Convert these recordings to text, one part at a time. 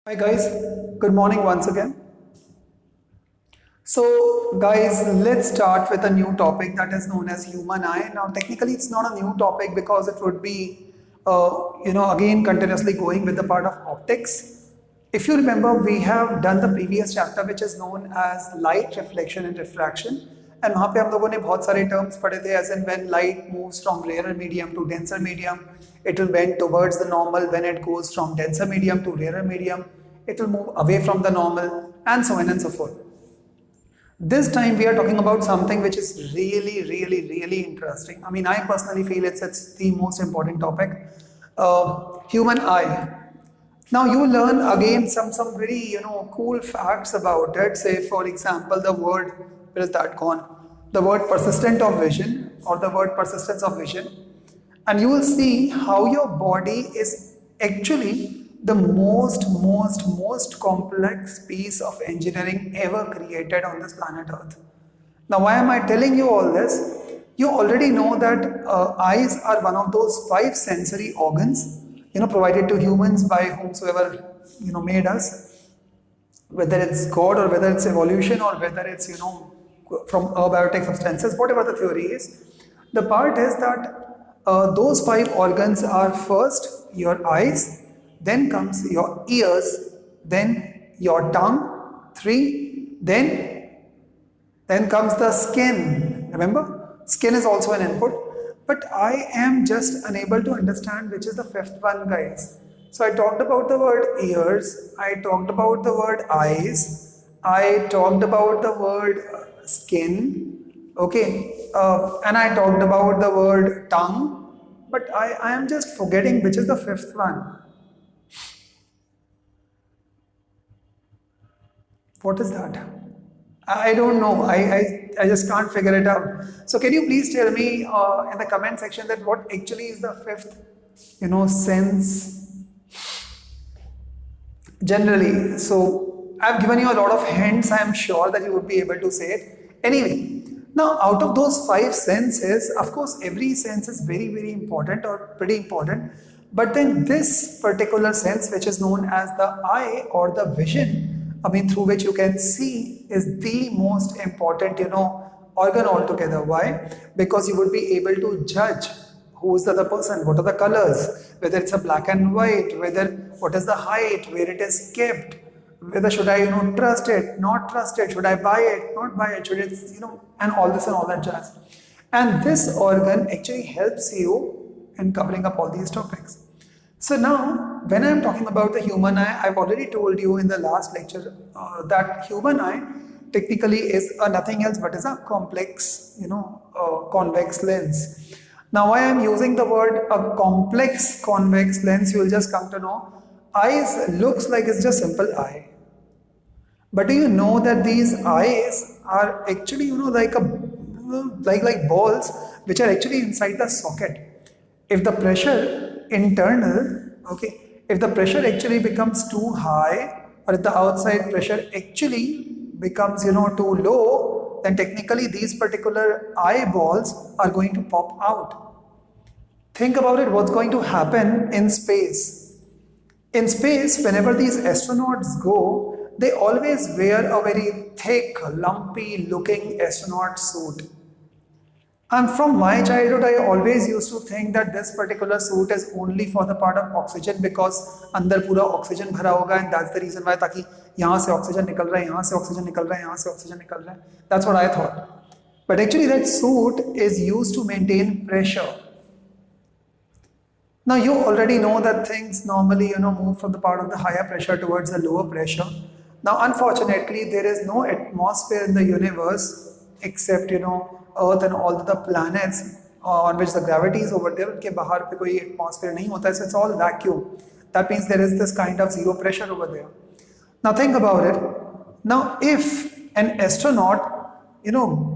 Hi guys, good morning once again. So guys, let's start with a new topic that is known as human eye. Now technically it's not a new topic because it would be, again continuously going with the part of optics. If you remember, we have done the previous chapter which is known as light reflection and refraction. And वहाँ पे हम लोगों ने बहुत सारे terms पढ़े थे as in when light moves from rarer medium to denser medium, it will bend towards the normal. When it goes from denser medium to rarer medium, it will move away from the normal, and so on and so forth. This time we are talking about something which is really interesting. I mean, I personally feel it's the most important topic, human eye. Now you learn again some very cool facts about it. Say for example, the word, where is that gone? The word persistent of vision, or the word persistence of vision, and you will see how your body is actually the most complex piece of engineering ever created on this planet Earth. Now, why am I telling you all this? You already know that eyes are one of those 5 sensory organs, provided to humans by whomsoever, made us. Whether it's God or whether it's evolution or whether it's, from abiotic substances, whatever the theory is. The part is that those 5 organs are first your eyes, then comes your ears, then your tongue, 3, then comes the skin. Remember, skin is also an input. But I am just unable to understand which is the 5th one, guys. So I talked about the word ears, I talked about the word eyes, I talked about the word skin, okay, and I talked about the word tongue, but I am just forgetting which is the 5th one. What is that? I don't know. I just can't figure it out. So can you please tell me in the comment section that what actually is the 5th, sense generally? So I've given you a lot of hints. I am sure that you would be able to say it. Anyway, now out of those 5 senses, of course, every sense is very important or pretty important. But then this particular sense, which is known as the eye or the vision, through which you can see, is the most important, organ altogether. Why? Because you would be able to judge who is the other person, what are the colors, whether it's a black and white, what is the height, where it is kept, whether should I, trust it, not trust it, should I buy it, not buy it, should it, and all this and all that jazz. And this organ actually helps you in covering up all these topics. So now, when I am talking about the human eye, I've already told you in the last lecture that human eye technically is nothing else but is a complex, convex lens. Now, why I am using the word a complex convex lens, you will just come to know. Eyes looks like it's just simple eye. But do you know that these eyes are actually, like balls which are actually inside the socket. If the pressure internal, if the pressure actually becomes too high, or if the outside pressure actually becomes too low, then technically these particular eyeballs are going to pop out. Think about it, what's going to happen in space. In space, whenever these astronauts go, they always wear a very thick, lumpy looking astronaut suit. And from my childhood, I always used to think that this particular suit is only for the part of oxygen, because अंदर पूरा oxygen भरा होगा, and that's the reason why, ताकि यहाँ से oxygen निकल रहा है, यहाँ से oxygen निकल रहा है, यहाँ से oxygen निकल रहा है. That's what I thought. But actually that suit is used to maintain pressure. Now you already know that things normally move from the part of the higher pressure towards the lower pressure. Now unfortunately there is no atmosphere in the universe except Earth and all the planets on which the gravity is over there. उनके बाहर पे कोई atmosphere नहीं होता है, so it's all vacuum. That means there is this kind of zero pressure over there. Now think about it. Now if an astronaut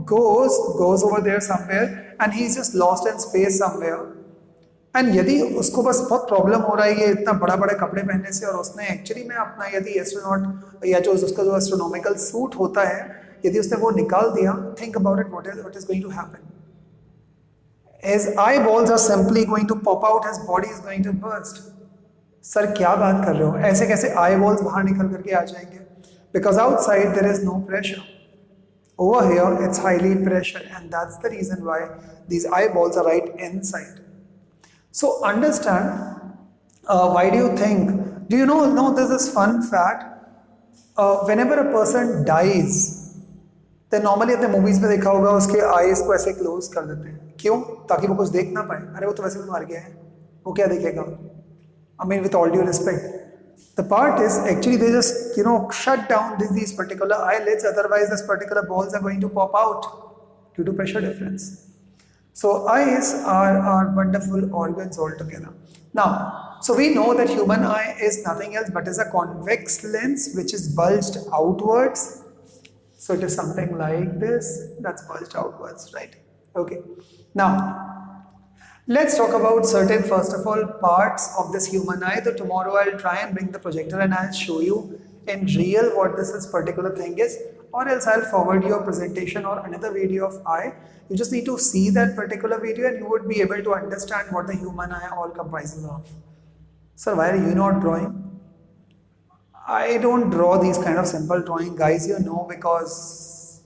goes over there somewhere and he's just lost in space somewhere, and यदि उसको बस बहुत problem हो रहा है ये इतना बड़ा बड़े कपड़े पहनने से, और उसने एक्चुअली में अपना यदि एस्ट्रोनॉट या जो उसका जो एस्ट्रोनॉमिकल सूट होता है, यदि उसने वो निकाल दिया, think about it, what is going to happen. His eyeballs are simply going to pop out, his body is going to burst. Sir क्या बात कर रहे हो, ऐसे कैसे आई बॉल्स बाहर निकल करके आ जाएंगे? Because outside there is no pressure, over here it's highly pressure, and that's the reason why these eyeballs are right inside. So understand, why do you think, do you know there's this fun fact, whenever a person dies, then normally अपने movies में देखा होगा उसके eyes को ऐसे close कर देते हैं, क्यों? ताकि वो कुछ देख ना पाए, अरे वो तो वैसे भी मर गया है, वो क्या देखेगा? I mean, with all due respect, the part is actually they just shut down these particular eyelids, otherwise this particular balls are going to pop out due to pressure difference. So eyes are wonderful organs altogether. Now, so we know that human eye is nothing else but is a convex lens which is bulged outwards. So it is something like this, that's bulged outwards, right? Okay. Now let's talk about certain, first of all, parts of this human eye. So tomorrow I'll try and bring the projector and I'll show you in real what this particular thing is, or else I'll forward your presentation or another video of eye. You just need to see that particular video and you would be able to understand what the human eye all comprises of. Sir, why are you not drawing? I don't draw these kind of simple drawing, guys, because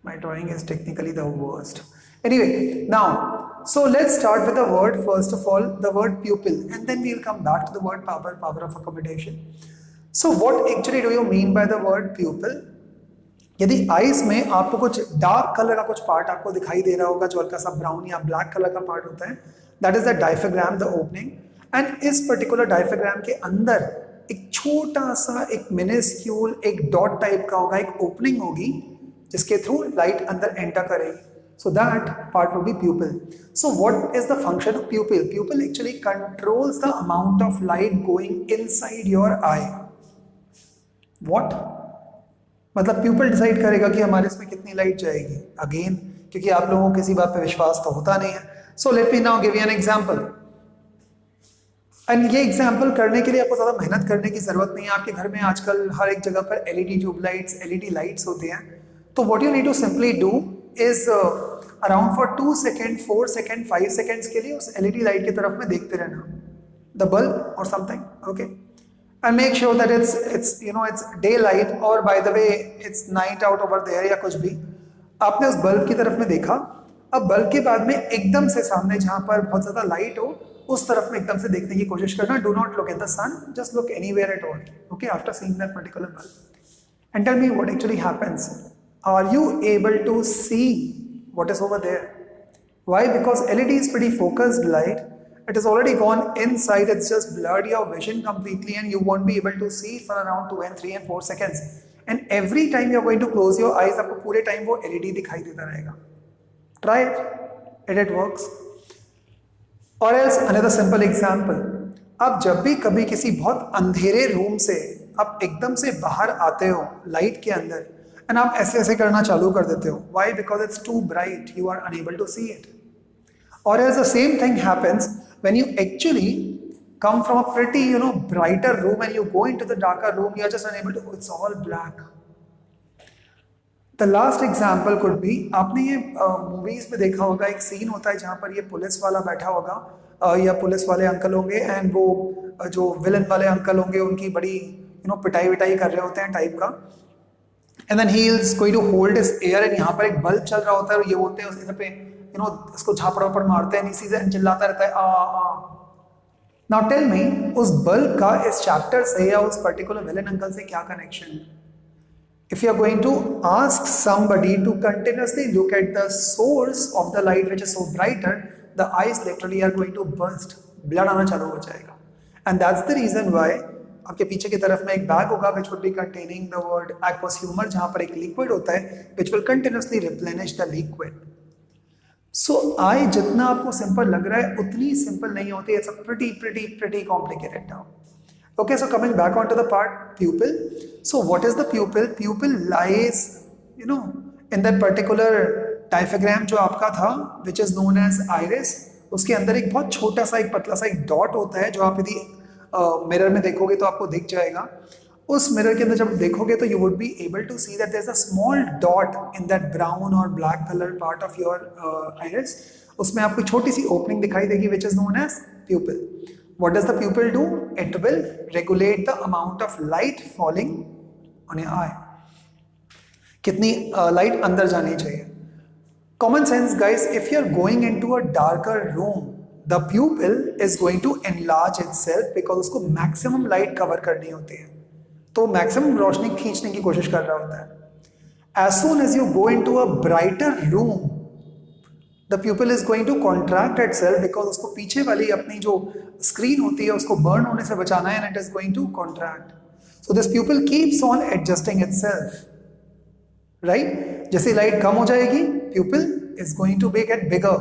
my drawing is technically the worst. Anyway, now, so let's start with the word, first of all, the word pupil, and then we'll come back to the word power of accommodation. So what actually do you mean by the word pupil? यदि eyes में आपको कुछ dark colour का कुछ part आपको दिखाई दे रहा होगा, जो हल्का सा ब्राउन या ब्लैक कलर का पार्ट होता है, that is the diaphragm, the opening. And इस पर्टिकुलर डायफ्राग्राम के अंदर एक छोटा सा, एक मिनिस्क्यूल, एक डॉट टाइप का होगा, एक ओपनिंग होगी जिसके थ्रू लाइट अंदर एंटर करेगी. So that part will be pupil. So what is the function of pupil? Pupil actually controls the amount of light going inside your eye. What? मतलब pupil decide करेगा कि हमारे इसमें कितनी लाइट जाएगी. Again, क्योंकि आप लोगों को किसी बात पे विश्वास तो होता नहीं है. So let me now give you an example. And ये एग्जाम्पल करने के लिए आपको ज़्यादा मेहनत करने की जरूरत नहीं है. आपके घर में आजकल हर एक जगह पर LED ट्यूबलाइट्स, LED लाइट्स होते हैं. तो what you need to simply do is around for 2 seconds, 4 seconds, 5 seconds के लिए उस LED लाइट की तरफ में देखते रहना, the bulb or something, okay, and make sure that it's daylight, or by the way it's night out over there या कुछ भी. आपने उस बल्ब की तरफ में देखा, अब बल्ब के बाद में एकदम से सामने जहाँ पर बहुत ज़्यादा लाइट हो उस तरफ में एकदम से देखने की कोशिश करना. Do not look at the sun, just look anywhere at all, okay, after seeing that particular bulb, and tell me what actually happens. Are you able to see what is over there? Why? Because LED is pretty focused light. It has already gone inside. It's just blurred your vision completely, and you won't be able to see for around 2 and 3 and 4 seconds. And every time you're going to close your eyes, आपको पूरे time वो LED दिखाई देता रहेगा. Try it, and it works. Or else another simple example. आप जब भी कभी किसी बहुत अंधेरे रूम से आप एकदम से बाहर आते हो लाइट के अंदर, एंड आप ऐसे ऐसे करना चालू कर देते हो. Why? Because it's too bright, you are unable to see it. Or else the same thing happens when you actually come from a pretty brighter room and you go into the darker room, you are just unable to, it's all black. The last example could be, आपने ये movies में देखा होगा, एक scene होता है जहाँ पर ये पुलिस वाला बैठा होगा, या पुलिस वाले अंकल होंगे, एंड वो जो विलन वाले अंकल होंगे उनकी बड़ी पिटाई विटाई कर रहे होते हैं टाइप का. And then he is going to hold his air, and यहाँ पर एक बल्ब चल रहा होता है और ये बोलते हैं उस इधर पे इसको झापड़ वापड़ मारते हैं, इसी से चिल्लाता रहता है आ. Now tell me, उस बल्ब का इस चैप्टर से या उस पर्टिकुलर विलन अंकल से क्या कनेक्शन है? If you are going to ask somebody to continuously look at the source of the light which is so brighter, the eyes literally are going to burst, blood आना चालू हो जाएगा. And that's the reason why आपके पीछे की तरफ में एक बैग होगा which would be containing the word aqueous humor, जहाँ पर एक लिक्विड होता है which will continuously replenish the liquid. So आई जितना आपको सिंपल लग रहा है उतनी सिंपल नहीं होती. It's a pretty complicated term. Okay, so coming back onto the part pupil. So what is the pupil? Pupil lies in that particular diaphragm जो आपका था, which is known as iris. उसके अंदर एक बहुत छोटा सा, एक पतला सा एक डॉट होता है, जो आप यदि मिरर में देखोगे तो आपको दिख जाएगा. उस मिरर के अंदर जब देखोगे तो you would be able to see that there is a small dot in that brown और black colour part of your iris. उसमें आपको छोटी सी ओपनिंग दिखाई देगी which is known as pupil. what does the pupil do? It will regulate the amount of light falling on your eye. कितनी light अंदर जानी चाहिए. Common sense, guys, if you're going into a darker room, the pupil is going to enlarge itself because उसको maximum light cover करनी होती है, तो maximum रोशनी खींचने की कोशिश कर रहा होता है. As soon as you go into a brighter room, the pupil is going to contract itself because उसको पीछे वाली अपनी जो screen होती है उसको burn होने से बचाना है, and it is going to contract. So this pupil keeps on adjusting itself, right? जैसे लाइट कम हो जाएगी, pupil is going to get bigger.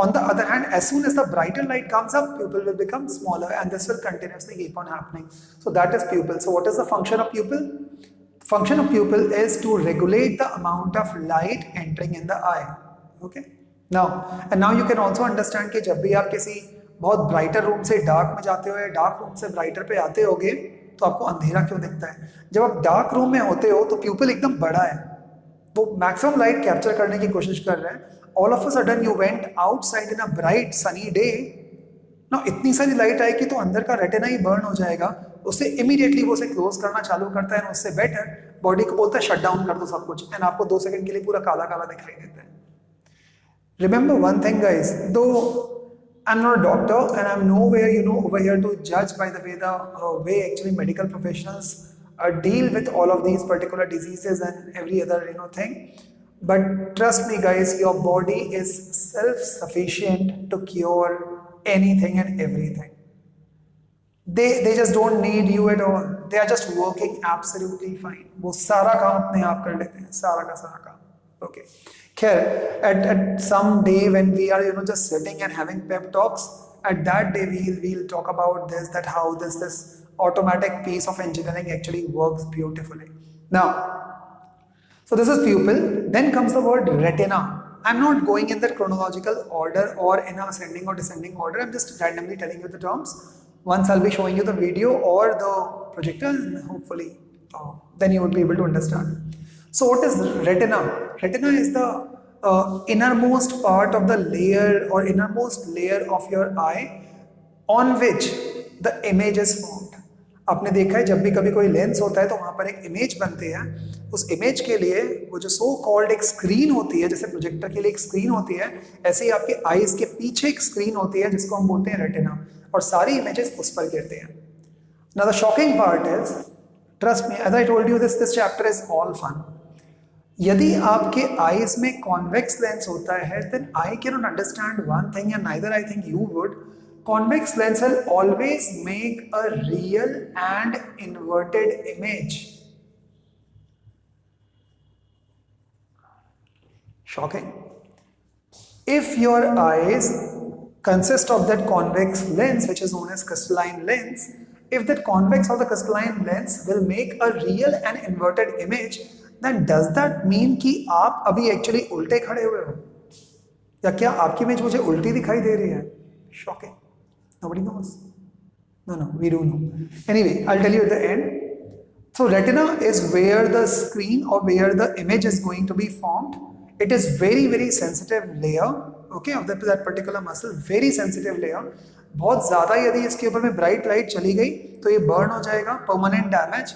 On the other hand, as soon as the brighter light comes up, pupil will become smaller, and this will continuously keep on happening. So that is pupil. So what is the function of pupil? Function of pupil is to regulate the amount of light entering in the eye. Okay. Now you can also understand कि जब भी आप किसी बहुत brighter room से dark में जाते हो या डार्क रूम से ब्राइटर पे आते होगे तो आपको अंधेरा क्यों दिखता है. जब आप डार्क रूम में होते हो तो प्यूपिल एकदम बड़ा है, वो मैक्सिमम लाइट कैप्चर करने की कोशिश कर रहे हैं. All of a sudden you went outside in a bright sunny day, ना इतनी सारी लाइट आएगी तो अंदर का रेटिना ही बर्न हो जाएगा, उससे इमीडिएटली वो उसे क्लोज करना चालू करता है, उससे बेटर बॉडी को बोलता है शट डाउन कर दो सब कुछ, एंड आपको 2 सेकंड के लिए पूरा काला काला दिखाई देता है. Remember one thing, guys, though I'm not a doctor and I'm nowhere, over here to judge by the way actually medical professionals deal with all of these particular diseases and every other thing. But trust me, guys, your body is self-sufficient to cure anything and everything. They just don't need you at all. They are just working absolutely fine. वो सारा काम अपने आप कर लेते हैं, सारा का सारा काम. Okay. At some day when we are just sitting and having pep talks, at that day we'll talk about this, that how this automatic piece of engineering actually works beautifully. Now, so this is pupil. Then comes the word retina. I'm not going in that chronological order or in ascending or descending order. I'm just randomly telling you the terms. Once I'll be showing you the video or the projector, and hopefully then you would be able to understand. So what is retina? Retina is the innermost part of the layer or innermost layer of your eye on which the image is formed. आपने देखा है जब भी कभी कोई lens होता है तो वहाँ पर एक इमेज बनती है. उस इमेज के लिए वो जो सो कॉल्ड एक स्क्रीन होती है, जैसे प्रोजेक्टर के लिए एक स्क्रीन होती है, ऐसे ही आपके आईज के पीछे एक स्क्रीन होती है जिसको हम बोलते हैं रेटिना, और सारी इमेजेस उस पर गिरते हैं. Now the shocking part is, trust me, as I told you, this chapter is all fun. यदि आपके आईज में कॉन्वेक्स लेंस होता है, then I cannot understand one thing, and neither I think you would. Convex lens will always make a real and inverted image. Shocking. If your eyes consist of that convex lens, which is known as crystalline lens, if that convex or the crystalline lens will make a real and inverted image, then does that mean कि आप अभी actually उल्टे खड़े हुए हो, या क्या आपकी इमेज मुझे उल्टी दिखाई दे रही है? Shocking. Nobody knows. No, we do know. Anyway, I'll tell you at the end. So retina is where the screen or where the image is going to be formed. It is very, very sensitive layer, okay, of that particular muscle. Very sensitive layer. बहुत ज़्यादा यदि इसके ऊपर में bright light चली गई तो ये बर्न हो जाएगा, permanent damage.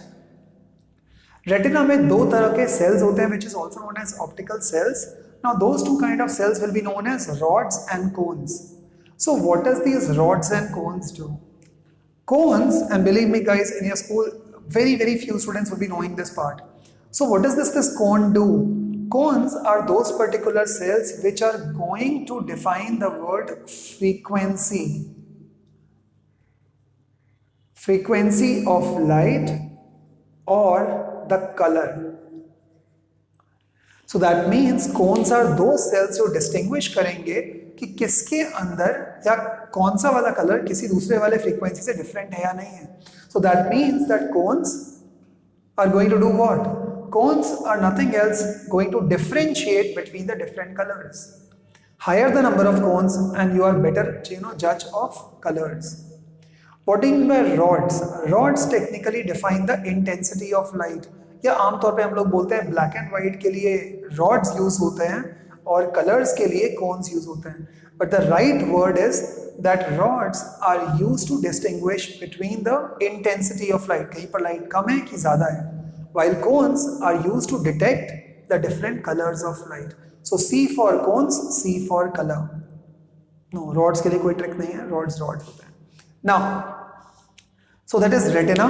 रेटिना में 2 तरह के सेल्स होते हैं, which is also known as optical cells. Now those 2 kind of cells will be known as rods and cones. So what does these rods and cones do? Cones, and believe me guys, in your school very, very few students will be knowing this part. So what does this cone do? Cones are those particular cells which are going to define the word frequency. Frequency of light or the color. So that means cones are those cells जो distinguish करेंगे कि किसके अंदर या कौन सा वाला colour किसी दूसरे वाले फ्रीक्वेंसी से डिफरेंट है या नहीं है. So that means that cones are going to do what? Cones are nothing else going to differentiate between the different colors. Higher the number of cones and you are better judge of colors. What do you mean by rods? Rods technically define the intensity of light. या आमतौर पे हम लोग बोलते हैं black and white के लिए rods use होते हैं और कलर्स के लिए कोन्स यूज होते हैं. But the right word is that rods are used to distinguish between the intensity of light. कहीं पर light कम है कि ज़्यादा है. While cones are used to detect the different colors of light. So C for cones, C for color. No, rods के लिए कोई trick नहीं है. Rods होते हैं. Now, so that is retina.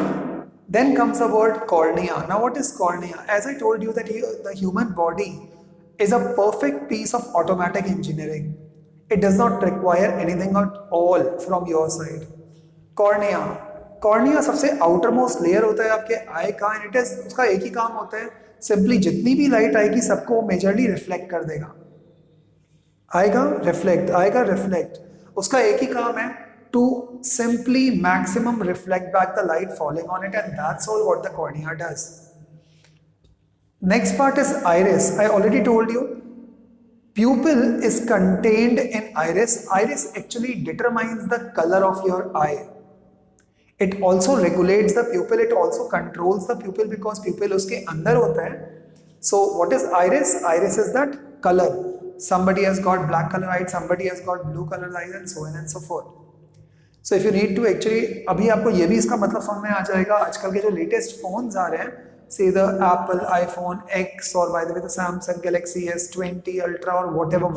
Then comes the word cornea. Now what is cornea? As I told you that the human body is a perfect piece of automatic engineering. It does not require anything at all from your side. Cornea सबसे outermost layer होता है आपके eye का, and it is उसका एक ही काम होता है, simply जितनी भी light आएगी सबको majorly reflect कर देगा. आएगा reflect. उसका एक ही काम है to simply maximum reflect back the light falling on it, and that's all what the cornea does. Next part is iris. I already told you pupil is contained in iris. Iris actually determines the color of your eye. It also regulates the pupil, it also controls the pupil because pupil उसके अंदर होता है. So what is iris? Iris is that color. Somebody has got black color eyes, somebody has got blue color eyes, and so on and so forth. So if you need to actually, अभी आपको ये भी इसका मतलब समझ में आ जाएगा. आजकल के जो लेटेस्ट फोन्स आ रहे हैं, say the Apple iPhone X or by the way the Samsung Galaxy S20 Ultra or whatever,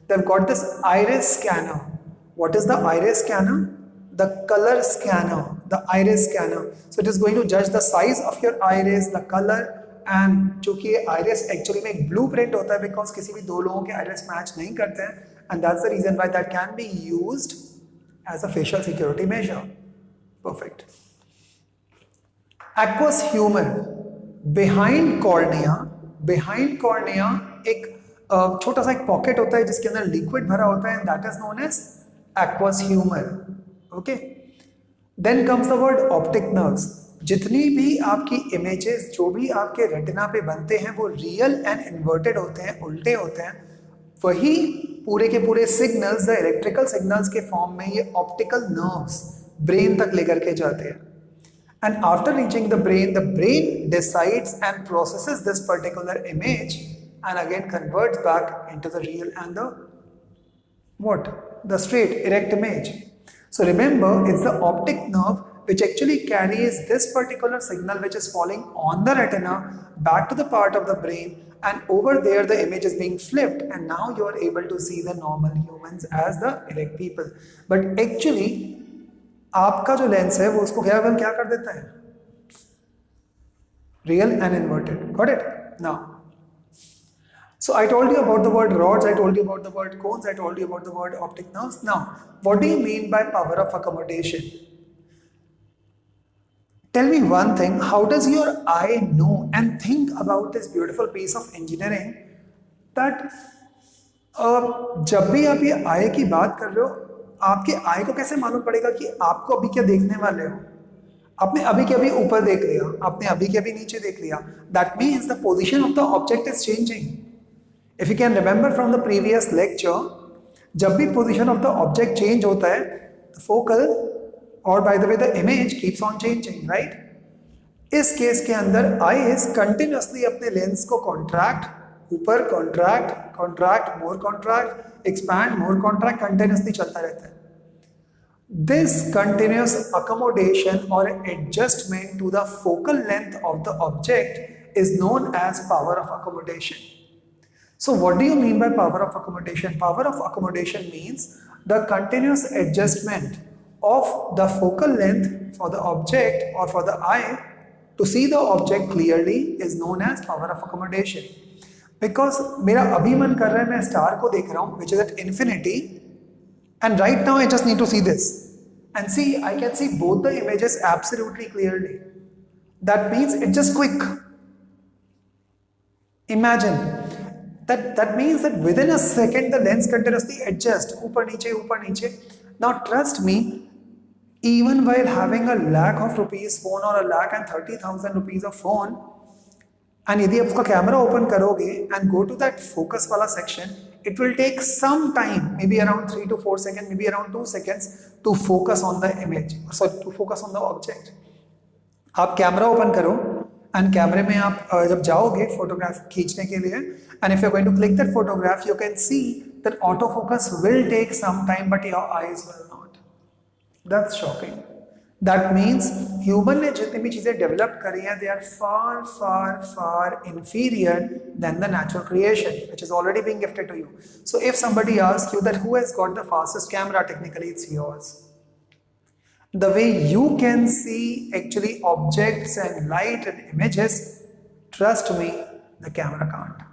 they've got this iris scanner. What is the iris scanner? The color scanner, the iris scanner. So it is going to judge the size of your iris, the color, and चूंकि iris actually में एक blueprint होता है because किसी भी दो लोगों के iris match नहीं करते हैं, and that's the reason why that can be used as a facial security measure. Perfect. Aqueous humor. Behind cornea एक छोटा सा एक पॉकेट होता है जिसके अंदर लिक्विड भरा होता है, and that is known as aqueous humor. Okay. Then comes the word optic nerves. जितनी भी आपकी इमेजेस जो भी आपके रेटिना पे बनते हैं वो रियल एंड इन्वर्टेड होते हैं, उल्टे होते हैं. वही पूरे के पूरे सिग्नल्स, द इलेक्ट्रिकल सिग्नल्स के फॉर्म में ये ऑप्टिकल नर्व्स ब्रेन तक लेकर के जाते हैं. And after reaching the brain decides and processes this particular image and again converts back into the real and the straight erect image. So remember, it's the optic nerve which actually carries this particular signal which is falling on the retina back to the part of the brain, and over there the image is being flipped and now you are able to see the normal humans as the erect people. But actually आपका जो lens है वो उसको क्या कर देता है, real and inverted. Got it? Now, so I told you about the word rods, I told you about the word cones, I told you about the word optic nerves. Now, what do you mean by power of accommodation? Tell me one thing, how does your eye know and think about this beautiful piece of engineering that जब भी आप ये eye की बात कर रहे हो, आपके आई को कैसे मालूम पड़ेगा कि आपको अभी क्या देखने वाले हो? आपने अभी के अभी ऊपर देख लिया, आपने अभी के अभी नीचे देख लिया. That means the position of the object is changing. If you can remember from the previous lecture, जब भी position of the object change होता है, the focal or by the way the image keeps on changing, right? इस case के अंदर eyes continuously अपने lens को contract, ऊपर contract, more contract, expand, more contract, continuously चलता रहता है. This continuous accommodation or adjustment to the focal length of the object is known as power of accommodation. So what do you mean by power of accommodation? Power of accommodation means the continuous adjustment of the focal length for the object or for the eye to see the object clearly is known as power of accommodation. Because मेरा अभी मन कर रहा है मैं star को देख रहा हूँ which is at infinity, and right now I just need to see this and see I can see both the images absolutely clearly. That means it's just quick. Imagine that means that within a second the lens continuously adjusts ऊपर नीचे. Now trust me, even while having a lakh of rupees phone or a lakh and 30,000 rupees of phone, and यदि आप उसका camera open करोगे and go to that focus वाला section, it will take some time, maybe around 3 to 4 seconds, maybe around 2 seconds to focus on the image, sorry, to focus on the object. आप camera open करो and कैमरे में आप जब जाओगे photograph खींचने के लिए, and if you're going to click that photograph, you can see then autofocus will take some time, but your eyes will not. That's shocking. That means human ने जितनी भी चीजें डेवलप करी हैं, they are far, far, far inferior than the natural creation, which is already being gifted to you. So if somebody asks you that who has got the fastest camera, technically it's yours. The way you can see actually objects and light and images, trust me, the camera can't.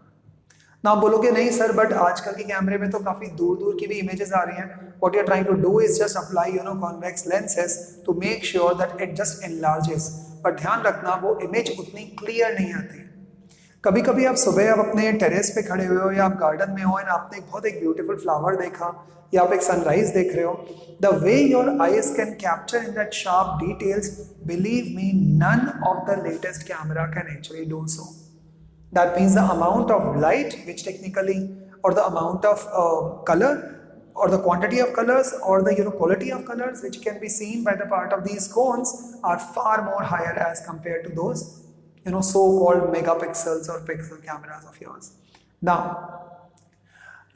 ना बोलोगे नहीं sir, but आजकल के कैमरे में तो काफी दूर दूर की भी इमेजेस आ रही हैं. What you're trying to do is just apply, convex lenses to make sure that it just enlarges. but ध्यान रखना वो इमेज उतनी क्लियर नहीं आती. कभी कभी आप सुबह आप अपने टेरेस पे खड़े हुए हो या आप गार्डन में हो एंड आपने बहुत एक ब्यूटीफुल फ्लावर देखा या आप एक सनराइज देख रहे हो. The way your eyes can capture in that sharp details, believe me, none of the latest camera can actually do so. That means the amount of light which technically, or the amount of color, or the quantity of colors, or the quality of colors which can be seen by the part of these cones are far more higher as compared to those so-called megapixels or pixel cameras of yours. Now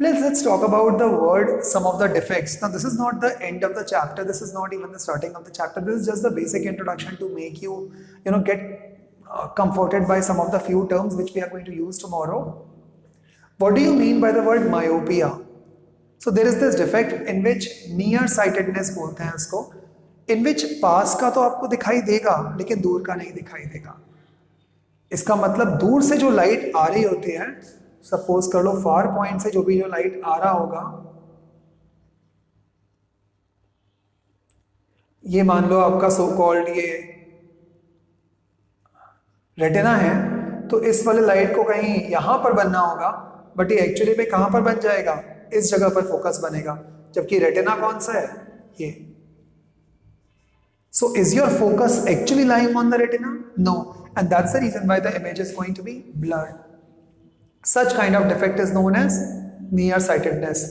let's talk about the word, some of the defects. Now this is not the end of the chapter, this is not even the starting of the chapter, this is just the basic introduction to make you get comforted by some of the few terms which we are going to use tomorrow. What do you mean by the word myopia? So there is this defect in which near sightedness बोलते हैं इसको, in which पास का तो आपको दिखाई देगा लेकिन दूर का नहीं दिखाई देगा. इसका मतलब दूर से जो लाइट आ रही होती है, सपोज कर लो फार पॉइंट से जो भी जो लाइट आ रहा होगा, ये मान लो आपका सो कॉल्ड ये रेटिना है, तो इस वाले लाइट को कहीं यहां पर बनना होगा, बट ये एक्चुअली में कहां पर बन जाएगा, इस जगह पर फोकस बनेगा, जबकि रेटिना कौन सा है, ये. So is your focus actually lying on the retina? No, and that's the reason why the image is going to be blurred. Such kind of defect is known as near sightedness.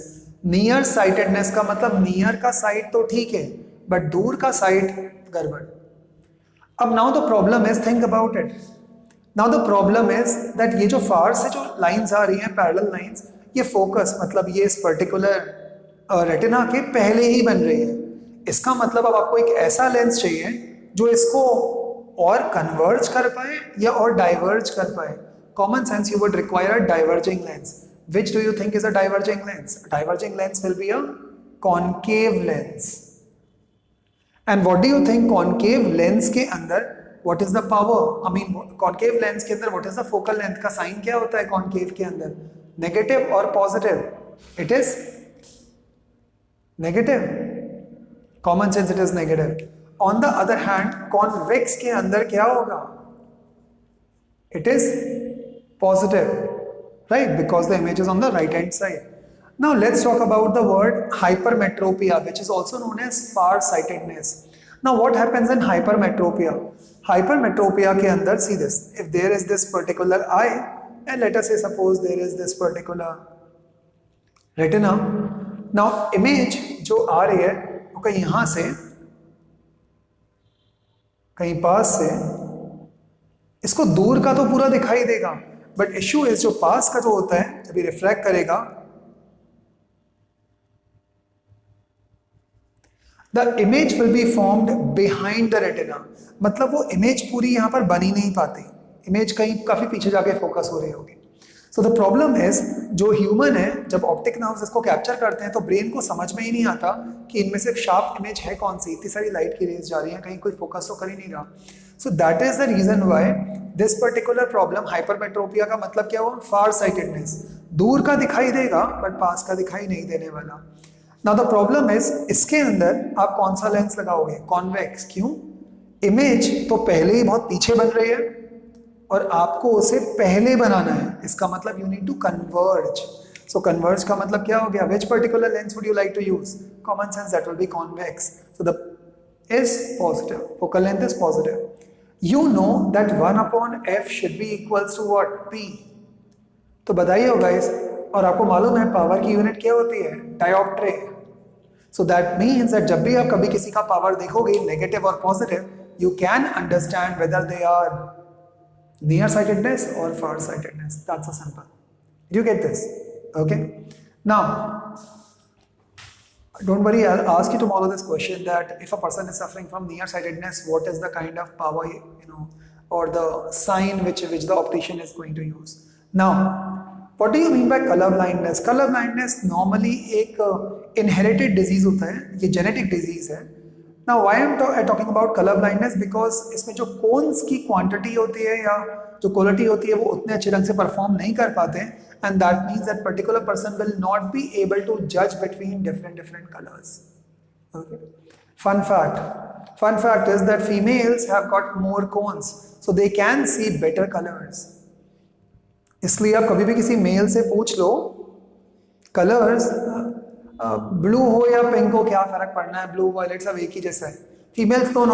Near sightedness का मतलब near का site तो ठीक है, but दूर का site गड़बड़. अब now the problem is, think about it, now the problem is that ये जो फार से जो लाइंस आ रही हैं, पैरेलल लाइंस, ये फोकस मतलब ये इस पर्टिकुलर रेटिना के पहले ही बन रही है. इसका मतलब अब आपको एक ऐसा लेंस चाहिए जो इसको और कन्वर्ज कर पाए या और डाइवर्ज कर पाए. Common sense, you would require a diverging lens. Which do you think is a diverging lens? Diverging lens will be a concave lens. And what do you think, concave lens के अंदर what is the power, I mean concave lens के अंदर what is the focal length का sign क्या होता है concave के अंदर? नेगेटिव और positive? It is negative. Common sense, it is negative. On the other hand convex के अंदर क्या होगा? It is positive, right, because the image is on the right hand side. Now let's talk about the word hypermetropia, which is also known as farsightedness. Now what happens in hypermetropia? Hypermetropia के अंदर, see this, if there is this particular eye and let us say suppose there is this particular retina. Now image जो आ रही है वो कहीं यहाँ से कहीं पास से, इसको दूर का तो पूरा दिखाई देगा, बट इश्यू इज जो पास का जो होता है जब ये रिफ्रैक्ट करेगा, the image will be formed behind the retina. मतलब वो इमेज पूरी यहाँ पर बनी नहीं पाती, इमेज कहीं काफी पीछे जाके फोकस हो रही होगी. सो द प्रॉब्लम इज, जो ह्यूमन है जब ऑप्टिक नर्व्स इसको कैप्चर करते हैं तो ब्रेन को समझ में ही नहीं आता कि इनमें से शार्प इमेज है कौन सी, इतनी सारी लाइट की रेज जा रही है, कहीं कोई फोकस तो कर ही नहीं रहा. So that is the reason why this particular problem, hypermetropia का मतलब क्या हुआ? Far sightedness. दूर का दिखाई देगा बट पास का दिखाई नहीं देने वाला. नाउ द प्रॉब्लम इज, इसके अंदर आप कौन सा लेंस लगाओगे? कॉन्वेक्स. क्यों? इमेज तो पहले ही बहुत पीछे बन रही है और आपको उसे पहले बनाना है. इसका मतलब you need to converge. So converge का मतलब क्या हो गया? Which particular lens would you like to use? Common sense, that will be convex. So the is positive, focal length is positive. You know that 1/f should be equals to what? p. तो बताइए guys, और आपको मालूम है power की unit क्या होती है? Dioptre. So that means that जब भी आप कभी किसी का पावर देखोगे, नेगेटिव और positive, you can understand whether they are near sightedness or far sightedness. That's a simple. Do you get this? Okay. Now, don't worry, I'll ask you tomorrow this question that if a person is suffering from nearsightedness, what is the kind of power, or the sign which the optician is going to use. Now, what do you mean by color blindness? Color blindness normally एक inherited disease होता है, ये genetic disease है. Now, why am I talking about color blindness? Because इसमें जो cones की quantity होती है या जो quality होती है वो उतने अच्छे ढंग से perform नहीं कर पाते हैं, and that means that particular person will not be able to judge between different colors. Okay. Fun fact is that females have got more cones, so they can see better colors. इसलिए आप कभी भी किसी mail से पूछ लो colours blue हो या pink हो क्या फर्क पड़ना है, ब्लू वायलेट सब एक ही जैसा है. फीमेल्स तो नो,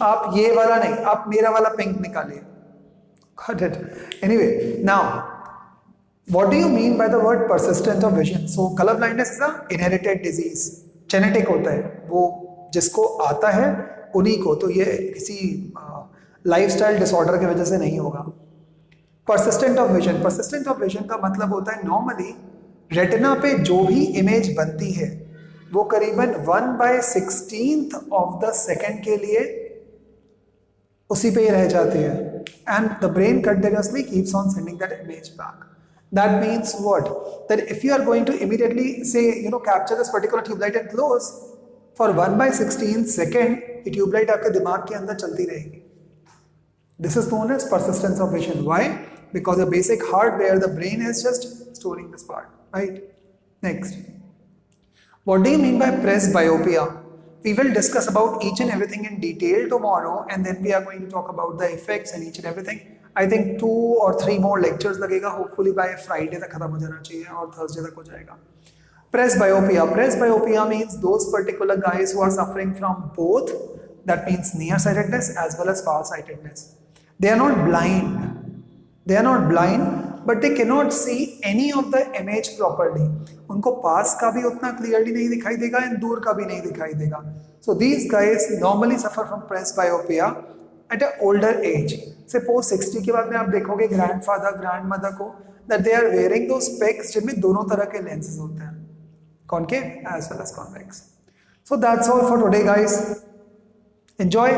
आप ये वाला नहीं, आप मेरा वाला पिंक निकालिए. Got it? Anyway, now what do you mean by the word persistent of vision? So color blindness is a inherited disease, genetic होता है, वो जिसको आता है उन्हीं को, तो ये किसी लाइफस्टाइल डिसऑर्डर की वजह से नहीं होगा. persistent of vision का मतलब होता है नॉर्मली रेटिना पे जो भी इमेज बनती है वो करीबन 1/16 ऑफ द सेकेंड के लिए उसी पे ही रह जाती है, and the brain continuously keeps on sending that image back. That means what? That if you are going to immediately say, capture this particular tube light and close, for 1/16 second, ये tube light आपके दिमाग के अंदर चलती रहेगी. This is known as persistence of vision. Why? Because the basic hardware, the brain is just storing this part, right? Next. What do you mean by presbyopia? We will discuss about each and everything in detail tomorrow, and then we are going to talk about the effects and each and everything. I think 2 or 3 more lectures लगेगा, hopefully by Friday तक खत्म हो जाना चाहिए और Thursday तक हो जाएगा. Presbyopia means those particular guys who are suffering from both, that means nearsightedness as well as farsightedness. They are not blind, but they cannot see any of the image properly. उनको पास का भी उतना clearly नहीं दिखाई देगा and दूर का भी नहीं दिखाई देगा. So these guys normally suffer from presbyopia at an older age. Suppose 60 के बाद में आप देखोगे grandfather, grandmother को that they are wearing those specs जिनमें दोनों तरह के lenses होते हैं, concave as well as convex. So that's all for today, guys. Enjoy.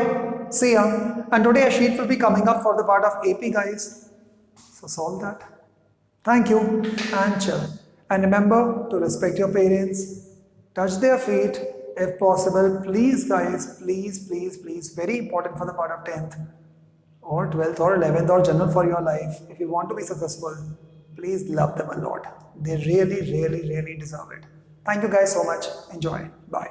See ya. And today a sheet will be coming up for the part of AP, guys. So solve that. Thank you and chill. And remember to respect your parents. Touch their feet if possible. Please, guys. Please. Very important for the part of 10th or 12th or 11th or general for your life. If you want to be successful, please love them a lot. They really deserve it. Thank you guys so much. Enjoy. Bye.